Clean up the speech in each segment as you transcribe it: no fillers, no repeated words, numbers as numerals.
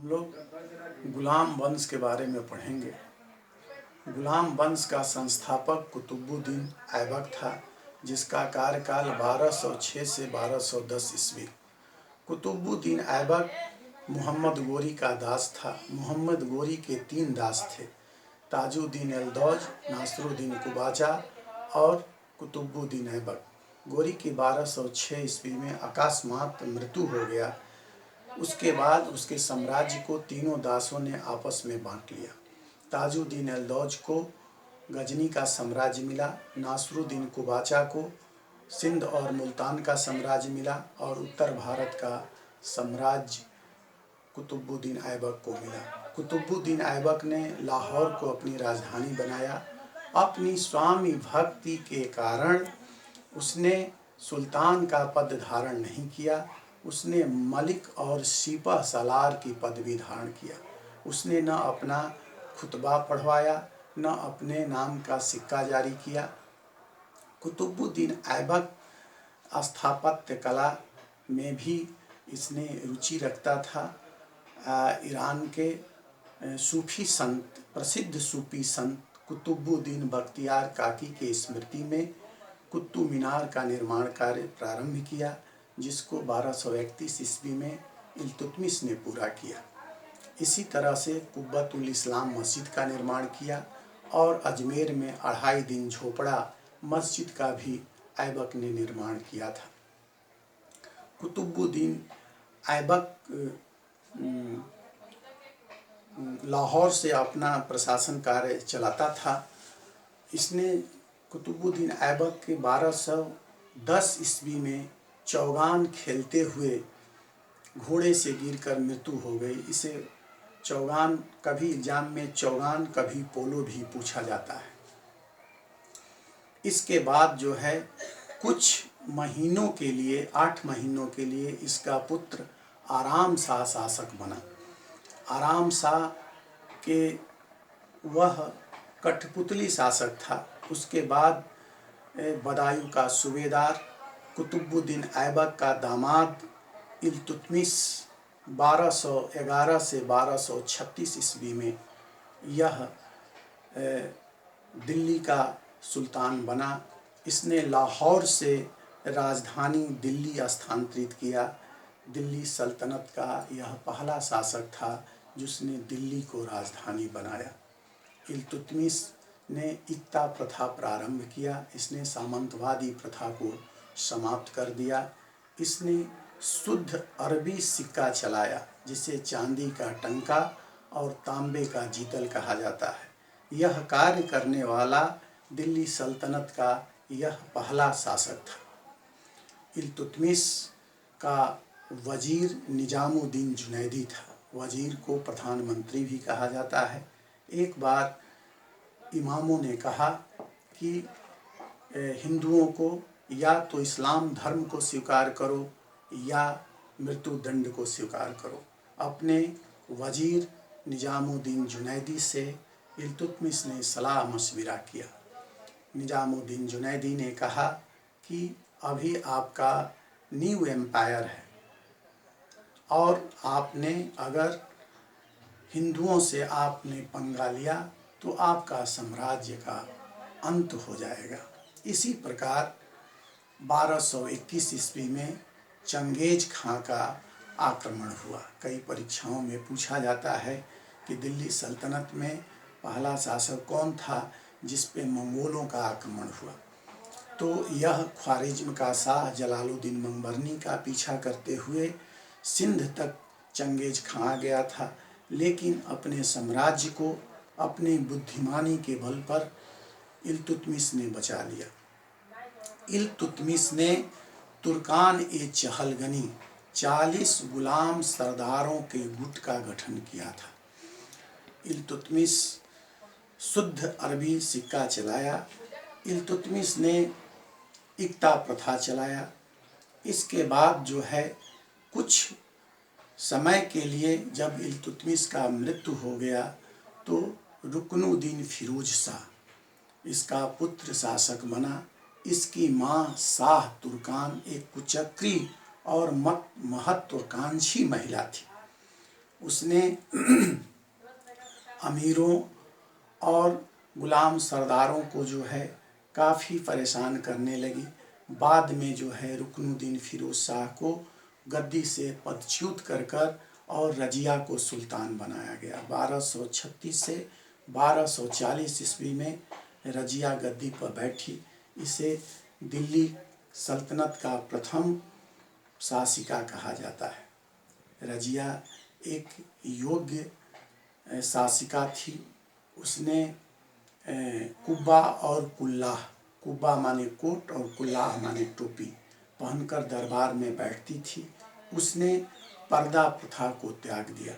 लोग गुलाम वंश के बारे में पढ़ेंगे। गुलाम वंश का संस्थापक कुतुबुद्दीन ऐबक था, जिसका कार्यकाल 1206 से 1210 ईस्वी। कुतुबुद्दीन ऐबक मोहम्मद गोरी का दास था। मोहम्मद गोरी के 3 दास थे, ताजुद्दीन एल्दौज, नासरुद्दीन कुबाचा और कुतुबुद्दीन ऐबक। गोरी की 1206 ईस्वी में अकस्मात मृत्यु हो गया। उसके बाद उसके साम्राज्य को तीनों दासों ने आपस में बांट लिया। ताजुद्दीन एल्दौज को गजनी का साम्राज्य मिला, नासरुद्दीन कुबाचा को सिंध और मुल्तान का साम्राज्य मिला और उत्तर भारत का साम्राज्य कुतुबुद्दीन ऐबक को मिला। कुतुबुद्दीन ऐबक ने लाहौर को अपनी राजधानी बनाया। अपनी स्वामी भक्ति के कारण उसने सुल्तान का पद धारण नहीं किया। उसने मलिक और सिपह सालार की पदवी धारण किया। उसने न अपना खुतबा पढ़वाया, न अपने नाम का सिक्का जारी किया। कुतुबुद्दीन ऐबक स्थापत्य कला में भी इसने रुचि रखता था। ईरान के सूफी संत, प्रसिद्ध सूफी संत कुतुबुद्दीन बख्तियार काकी के स्मृति में कुतुब मीनार का निर्माण कार्य प्रारंभ किया, जिसको 1231 ईस्वी में इल्तुतमिश ने पूरा किया। इसी तरह से कुब्बतुल इस्लाम मस्जिद का निर्माण किया और अजमेर में 2.5 दिन झोपड़ा मस्जिद का भी ऐबक ने निर्माण किया था। कुतुबुद्दीन ऐबक लाहौर से अपना प्रशासन कार्य चलाता था। इसने कुतुबुद्दीन ऐबक के 1210 ईस्वी में चौगान खेलते हुए घोड़े से गिरकर मृत्यु हो गई। इसे चौगान, कभी एग्जाम में चौगान कभी पोलो भी पूछा जाता है। इसके बाद जो है कुछ महीनों के लिए, 8 महीनों के लिए इसका पुत्र आराम शाह शासक बना। आराम शाह के वह कठपुतली शासक था। उसके बाद बदायूं का सूबेदार कुतुबुद्दीन ऐबक का दामाद इल्तुतमिश 1211 से 1236 ईस्वी में यह दिल्ली का सुल्तान बना। इसने लाहौर से राजधानी दिल्ली स्थानांतरित किया। दिल्ली सल्तनत का यह पहला शासक था जिसने दिल्ली को राजधानी बनाया। इल्तुतमिश ने इक्ता प्रथा प्रारंभ किया। इसने सामंतवादी प्रथा को समाप्त कर दिया। इसने शुद्ध अरबी सिक्का चलाया, जिसे चांदी का टंका और तांबे का जीतल कहा जाता है। यह कार्य करने वाला दिल्ली सल्तनत का यह पहला शासक था। इल्तुतमिश का वजीर निजामुद्दीन जुनैदी था। वजीर को प्रधानमंत्री भी कहा जाता है। एक बार इमामों ने कहा कि हिंदुओं को या तो इस्लाम धर्म को स्वीकार करो या मृत्युदंड को स्वीकार करो। अपने वजीर निजामुद्दीन जुनैदी से इल्तुतमिश ने सलाह मशविरा किया। निजामुद्दीन जुनैदी ने कहा कि अभी आपका न्यू एम्पायर है और आपने अगर हिंदुओं से आपने पंगा लिया तो आपका साम्राज्य का अंत हो जाएगा। इसी प्रकार 1221 ईस्वी में चंगेज खां का आक्रमण हुआ। कई परीक्षाओं में पूछा जाता है कि दिल्ली सल्तनत में पहला शासक कौन था जिस पे मंगोलों का आक्रमण हुआ। तो यह ख्वारिज्म का शाह जलालुद्दीन मंगबरनी का पीछा करते हुए सिंध तक चंगेज खां आ गया था, लेकिन अपने साम्राज्य को अपनी बुद्धिमानी के बल पर इल्तुतमिश ने बचा लिया। इल्तुतमिश ने तुर्कान ए चहलगनी 40 गुलाम सरदारों के गुट का गठन किया था। इल्तुतमिश शुद्ध अरबी सिक्का चलाया। इल्तुतमिश ने इक्ता प्रथा चलाया। इसके बाद जो है कुछ समय के लिए जब इल्तुतमिश का मृत्यु हो गया तो रुकनुद्दीन फिरोज शाह इसका पुत्र शासक बना। इसकी माँ शाह तुर्कान एक कुचक्री और महत्वाकांक्षी महिला थी। उसने अमीरों और गुलाम सरदारों को जो है काफ़ी परेशान करने लगी। बाद में जो है रुकनुद्दीन फिरोज शाह को गद्दी से पदच्युत कर और रजिया को सुल्तान बनाया गया। 1236 से 1240 ईस्वी में रजिया गद्दी पर बैठी। इसे दिल्ली सल्तनत का प्रथम शासिका कहा जाता है। रजिया एक योग्य शासिका थी। उसने कुब्बा और कुल्लाह, कुब्बा माने कोट और कुल्लाह माने टोपी पहनकर दरबार में बैठती थी। उसने पर्दा प्रथा को त्याग दिया।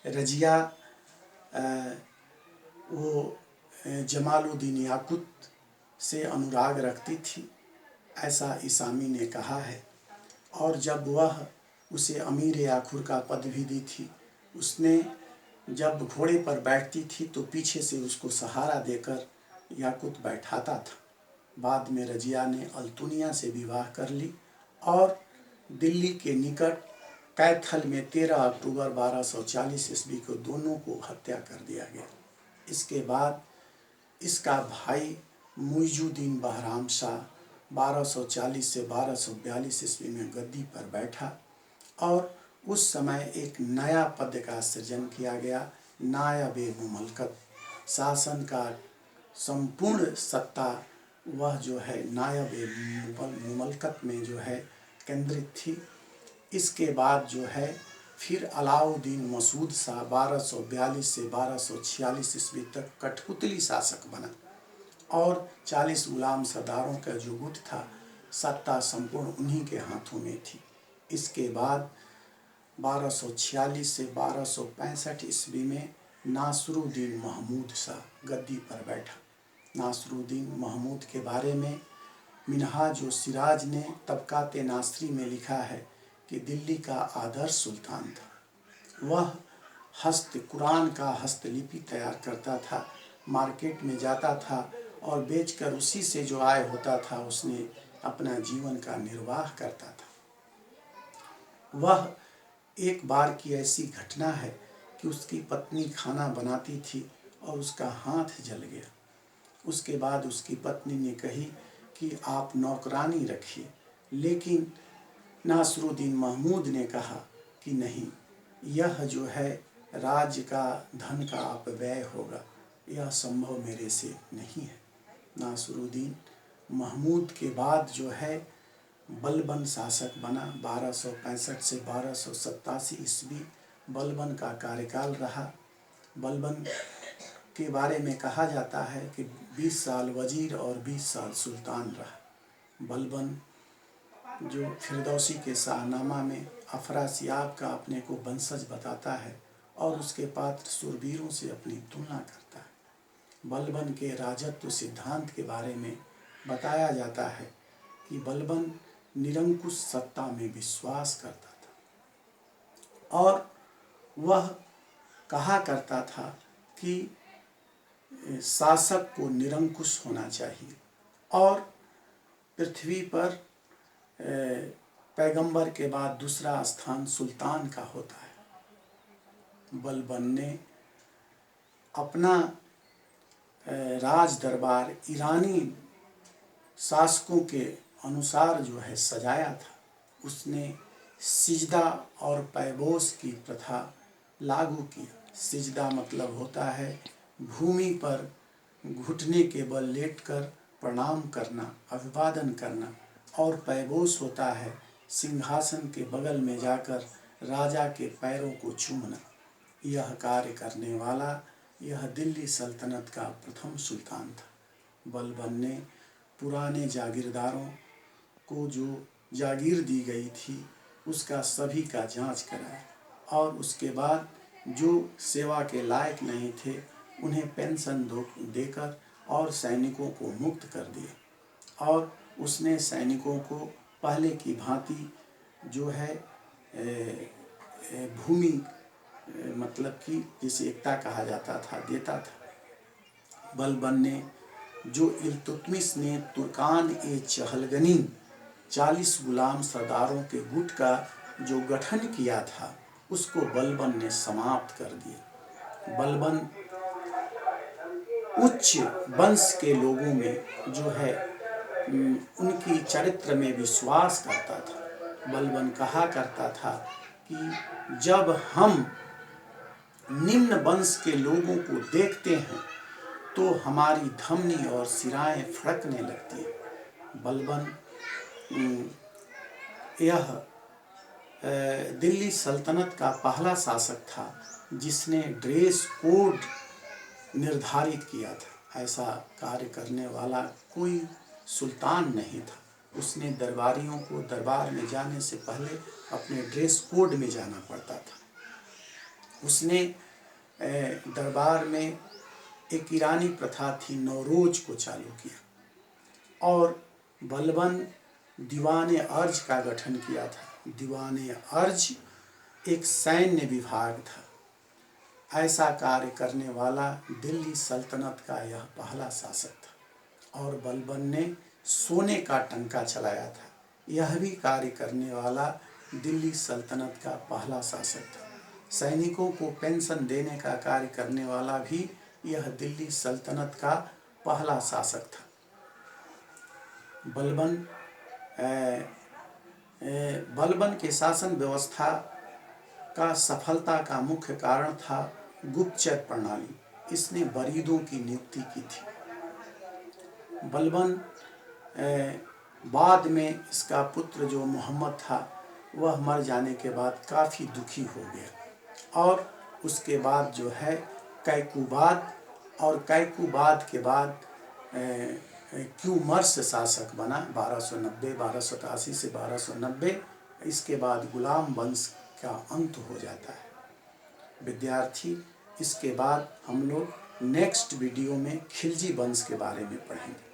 रजिया वो जमालुद्दीन याकुत से अनुराग रखती थी, ऐसा इसामी ने कहा है। और जब वह उसे अमीर आखुर का पद भी दी थी, उसने जब घोड़े पर बैठती थी तो पीछे से उसको सहारा देकर याकुत बैठाता था। बाद में रजिया ने अल्तुनिया से विवाह कर ली और दिल्ली के निकट कैथल में 13 अक्टूबर 1240 ईस्वी को दोनों को हत्या कर दिया गया। इसके बाद इसका भाई मुइजुद्दीन बहराम शाह 1240 से 1242 ईस्वी में गद्दी पर बैठा और उस समय एक नया पद का सृजन किया गया, नायब-ए-मुमलकत। शासन का संपूर्ण सत्ता वह जो है नायब-ए-मुमलकत में जो है केंद्रित थी। इसके बाद जो है फिर अलाउद्दीन मसूद शाह 1242 से 1246 ईस्वी तक कठपुतली शासक बना और 40 गुलाम सरदारों का जो गुट था, सत्ता संपूर्ण उन्हीं के हाथों में थी। इसके बाद 1246 से 1265 ईस्वी में नासरुद्दीन महमूद शाह गद्दी पर बैठा। नासरुद्दीन महमूद के बारे में मिनहाजुल सिराज ने तबकाते नासरी में लिखा है कि दिल्ली का आदर्श सुल्तान था। वह कुरान का हस्तलिपि तैयार करता था, मार्केट में जाता था और बेचकर उसी से जो आय होता था उसने अपना जीवन का निर्वाह करता था। वह एक बार की ऐसी घटना है कि उसकी पत्नी खाना बनाती थी और उसका हाथ जल गया। उसके बाद उसकी पत्नी ने कही कि आप नौकरानी रखिए, लेकिन नासरुद्दीन महमूद ने कहा कि नहीं, यह जो है राज्य का धन का अपव्यय होगा, यह संभव मेरे से नहीं है। नासरुद्दीन महमूद के बाद जो है बलबन शासक बना। 1265 से 1287 ईस्वी बलबन का कार्यकाल रहा। बलबन के बारे में कहा जाता है कि 20 साल वजीर और 20 साल सुल्तान रहा। बलबन जो फिरदौसी के शाहनामा में अफरासियाब का अपने को वंशज बताता है और उसके पात्र शूरवीरों से अपनी तुलना करता है। बलबन के राजत्व सिद्धांत के बारे में बताया जाता है कि बलबन निरंकुश सत्ता में विश्वास करता था और वह कहा करता था कि शासक को निरंकुश होना चाहिए और पृथ्वी पर पैगंबर के बाद दूसरा स्थान सुल्तान का होता है। बलबन ने अपना राज दरबार ईरानी शासकों के अनुसार जो है सजाया था। उसने सिजदा और पैबोस की प्रथा लागू किया। सिजदा मतलब होता है भूमि पर घुटने के बल लेटकर प्रणाम करना, अभिवादन करना, और पैबोस होता है सिंहासन के बगल में जाकर राजा के पैरों को चूमना। यह कार्य करने वाला यह दिल्ली सल्तनत का प्रथम सुल्तान था। बलबन ने पुराने जागीरदारों को जो जागीर दी गई थी उसका सभी का जांच कराया और उसके बाद जो सेवा के लायक नहीं थे उन्हें पेंशन देकर और सैनिकों को मुक्त कर दिया। और उसने सैनिकों को पहले की भांति जो है भूमि मतलब कि जिसे एकता कहा जाता था देता था। बलबन ने जो इल्तुतमिश ने तुर्कान ए चहलगनी 40 गुलाम सरदारों के गुट का जो गठन किया था उसको बलबन ने समाप्त कर दिया। बलबन उच्च वंश के लोगों में जो है उनकी चरित्र में विश्वास करता था। बलबन कहा करता था कि जब हम निम्न वंश के लोगों को देखते हैं तो हमारी धमनी और सिराएं फड़कने लगती हैं। बलबन यह दिल्ली सल्तनत का पहला शासक था जिसने ड्रेस कोड निर्धारित किया था। ऐसा कार्य करने वाला कोई सुल्तान नहीं था। उसने दरबारियों को दरबार में जाने से पहले अपने ड्रेस कोड में जाना पड़ता था। उसने दरबार में एक ईरानी प्रथा थी, नौरोज को चालू किया और बलबन दीवाने अर्ज का गठन किया था। दीवाने अर्ज एक सैन्य विभाग था। ऐसा कार्य करने वाला दिल्ली सल्तनत का यह पहला शासक था और बलबन ने सोने का टंका चलाया था। यह भी कार्य करने वाला दिल्ली सल्तनत का पहला शासक था। सैनिकों को पेंशन देने का कार्य करने वाला भी यह दिल्ली सल्तनत का पहला शासक था। बलबन के शासन व्यवस्था का सफलता का मुख्य कारण था गुप्तचर प्रणाली। इसने वरीदों की नियुक्ति की थी। बलबन बाद में इसका पुत्र जो मोहम्मद था वह मर जाने के बाद काफ़ी दुखी हो गया और उसके बाद जो है कैकुबाद और कैकुबाद के बाद क्यूमर्स शासक बना 1280 से 1290। इसके बाद गुलाम वंश का अंत हो जाता है। विद्यार्थी, इसके बाद हम लोग नेक्स्ट वीडियो में खिलजी वंश के बारे में पढ़ेंगे।